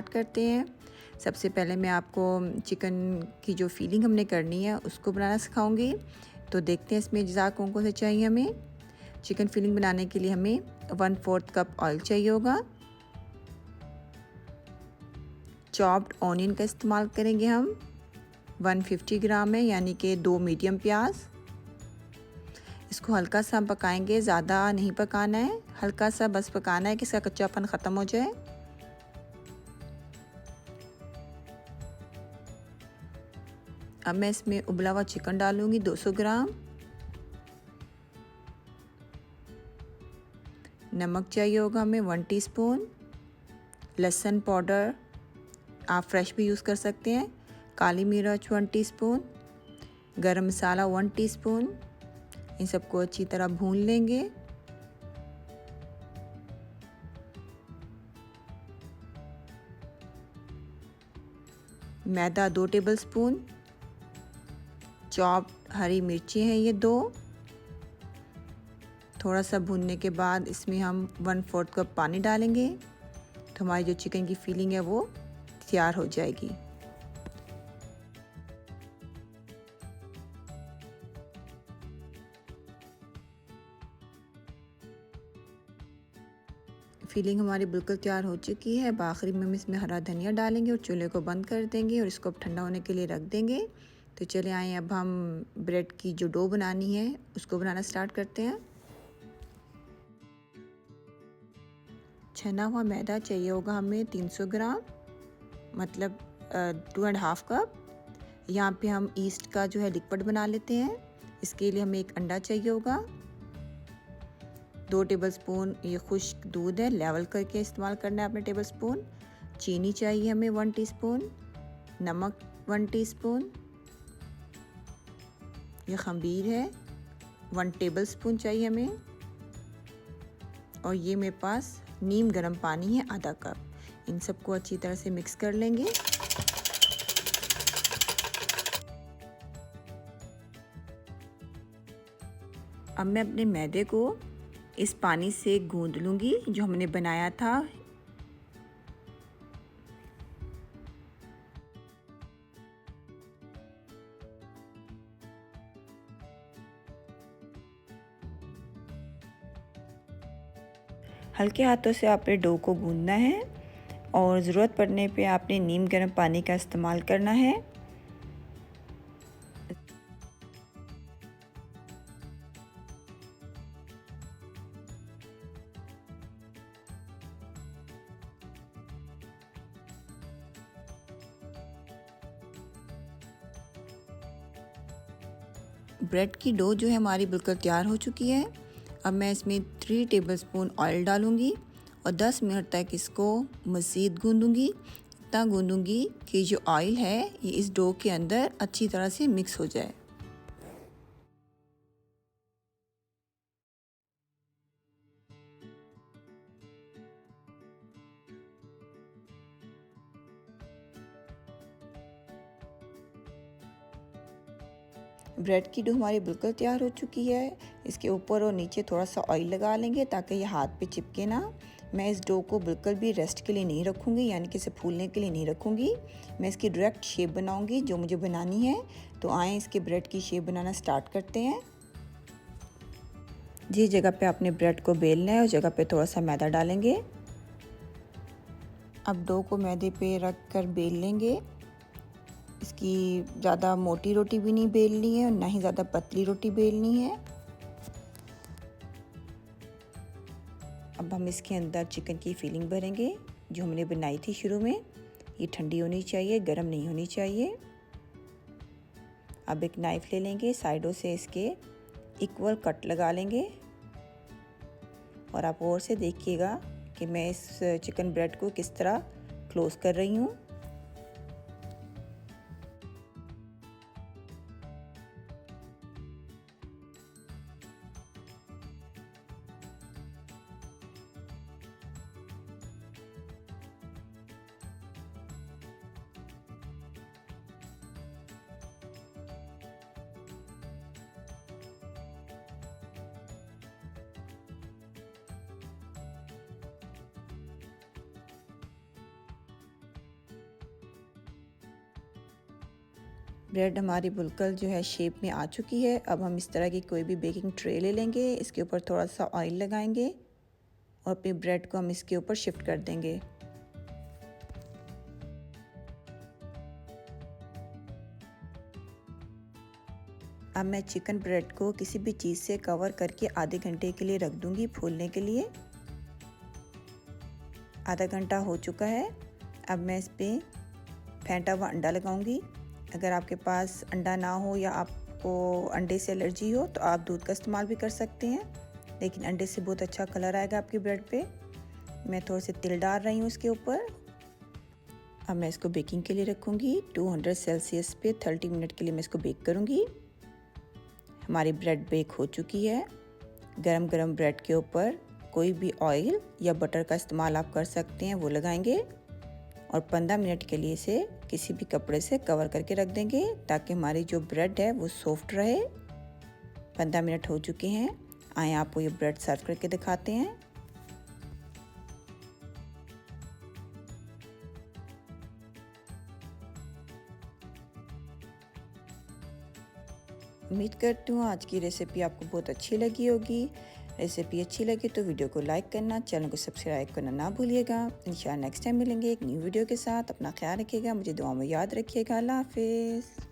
Start करते हैं। सबसे पहले मैं आपको चिकन की जो फीलिंग हमने करनी है उसको बनाना सिखाऊंगी। तो देखते हैं इसमें अज्जा कौन कौन से चाहिए। हमें चिकन फीलिंग बनाने के लिए हमें 1/4 कप ऑयल चाहिए होगा। चॉप्ड ऑनियन का इस्तेमाल करेंगे हम, 150 ग्राम है, यानी कि 2 मीडियम प्याज। इसको हल्का सा हम पकाएंगे, ज़्यादा नहीं पकाना है, हल्का सा बस पकाना है कि इसका कच्चापन ख़त्म हो जाए। अब मैं इसमें उबला हुआ चिकन डालूंगी 200 ग्राम। नमक चाहिए होगा हमें 1 टीस्पून। लहसुन पाउडर आप फ्रेश भी यूज़ कर सकते हैं। काली मिर्च 1 टीस्पून। गरम मसाला 1 टीस्पून। इन सबको अच्छी तरह भून लेंगे। मैदा 2 टेबलस्पून। चॉप हरी मिर्ची हैं ये 2। थोड़ा सा भूनने के बाद इसमें हम 1/4 कप पानी डालेंगे, तो हमारी जो चिकन की फीलिंग है वो तैयार हो जाएगी। फीलिंग हमारी बिल्कुल तैयार हो चुकी है। अब आखिरी में हम इसमें हरा धनिया डालेंगे और चूल्हे को बंद कर देंगे और इसको अब ठंडा होने के लिए रख देंगे। तो चले आए, अब हम ब्रेड की जो डो बनानी है उसको बनाना स्टार्ट करते हैं। छना हुआ मैदा चाहिए होगा हमें 300 ग्राम, मतलब 2.5 कप। यहाँ पे हम ईस्ट का जो है लिक्विड बना लेते हैं। इसके लिए हमें एक अंडा चाहिए होगा। 2 टेबलस्पून ये खुश्क दूध है, लेवल करके इस्तेमाल करना है अपने टेबलस्पून। चीनी चाहिए हमें 1 टीस्पून। नमक 1 टीस्पून। ये खमीर है 1 टेबलस्पून चाहिए हमें। और ये मेरे पास नीम गर्म पानी है आधा कप। इन सबको अच्छी तरह से मिक्स कर लेंगे। अब मैं अपने मैदे को इस पानी से गूंद लूँगी जो हमने बनाया था। हल्के हाथों से आपने डो को गूंदना है और ज़रूरत पड़ने पे आपने नीम गर्म पानी का इस्तेमाल करना है। ब्रेड की डो जो है हमारी बिल्कुल तैयार हो चुकी है। अब मैं इसमें 3 टेबलस्पून ऑयल डालूंगी और 10 मिनट तक इसको मज़ीद गूंदूंगी। इतना गूंदूंगी कि जो ऑयल है ये इस डो के अंदर अच्छी तरह से मिक्स हो जाए। ब्रेड की डो हमारी बिल्कुल तैयार हो चुकी है। इसके ऊपर और नीचे थोड़ा सा ऑयल लगा लेंगे ताकि ये हाथ पे चिपके ना। मैं इस डो को बिल्कुल भी रेस्ट के लिए नहीं रखूँगी, यानी कि इसे फूलने के लिए नहीं रखूँगी। मैं इसकी डायरेक्ट शेप बनाऊँगी जो मुझे बनानी है। तो आएँ इसके ब्रेड की शेप बनाना स्टार्ट करते हैं। जिस जगह पे आपने ब्रेड को बेलना है उस जगह पे थोड़ा सा मैदा डालेंगे। अब डो को मैदे पे रख कर बेल लेंगे। इसकी ज़्यादा मोटी रोटी भी नहीं बेलनी है और ना ही ज़्यादा पतली रोटी बेलनी है। अब हम इसके अंदर चिकन की फीलिंग भरेंगे जो हमने बनाई थी शुरू में। ये ठंडी होनी चाहिए, गर्म नहीं होनी चाहिए। अब एक नाइफ़ ले लेंगे, साइडों से इसके इक्वल कट लगा लेंगे और आप और से देखिएगा कि मैं इस चिकन ब्रेड को किस तरह क्लोज़ कर रही हूँ। ब्रेड हमारी बिल्कुल जो है शेप में आ चुकी है। अब हम इस तरह की कोई भी बेकिंग ट्रे ले लेंगे, इसके ऊपर थोड़ा सा ऑयल लगाएंगे और अपनी ब्रेड को हम इसके ऊपर शिफ्ट कर देंगे। अब मैं चिकन ब्रेड को किसी भी चीज़ से कवर करके आधे घंटे के लिए रख दूंगी फूलने के लिए। आधा घंटा हो चुका है। अब मैं इस पर फेंटा हुआ अंडा लगाऊंगी। अगर आपके पास अंडा ना हो या आपको अंडे से एलर्जी हो तो आप दूध का इस्तेमाल भी कर सकते हैं, लेकिन अंडे से बहुत अच्छा कलर आएगा आपकी ब्रेड पे। मैं थोड़े से तिल डाल रही हूँ इसके ऊपर। अब मैं इसको बेकिंग के लिए रखूँगी 200 सेल्सियस पे 30 मिनट के लिए मैं इसको बेक करूँगी। हमारी ब्रेड बेक हो चुकी है। गरम गरम ब्रेड के ऊपर कोई भी ऑयल या बटर का इस्तेमाल आप कर सकते हैं, वो लगाएंगे और 15 मिनट के लिए इसे किसी भी कपड़े से कवर करके रख देंगे ताकि हमारी जो ब्रेड है वो सॉफ्ट रहे। 15 मिनट हो चुके हैं। आए आपको ये ब्रेड सर्व करके दिखाते हैं। उम्मीद करती हूँ आज की रेसिपी आपको बहुत अच्छी लगी होगी। रेसिपी अच्छी लगी तो वीडियो को लाइक करना, चैनल को सब्सक्राइब करना ना भूलिएगा। इंशाल्लाह नेक्स्ट टाइम मिलेंगे एक न्यू वीडियो के साथ। अपना ख्याल रखिएगा, मुझे दुआ में याद रखिएगा। अल्लाह हाफिज़।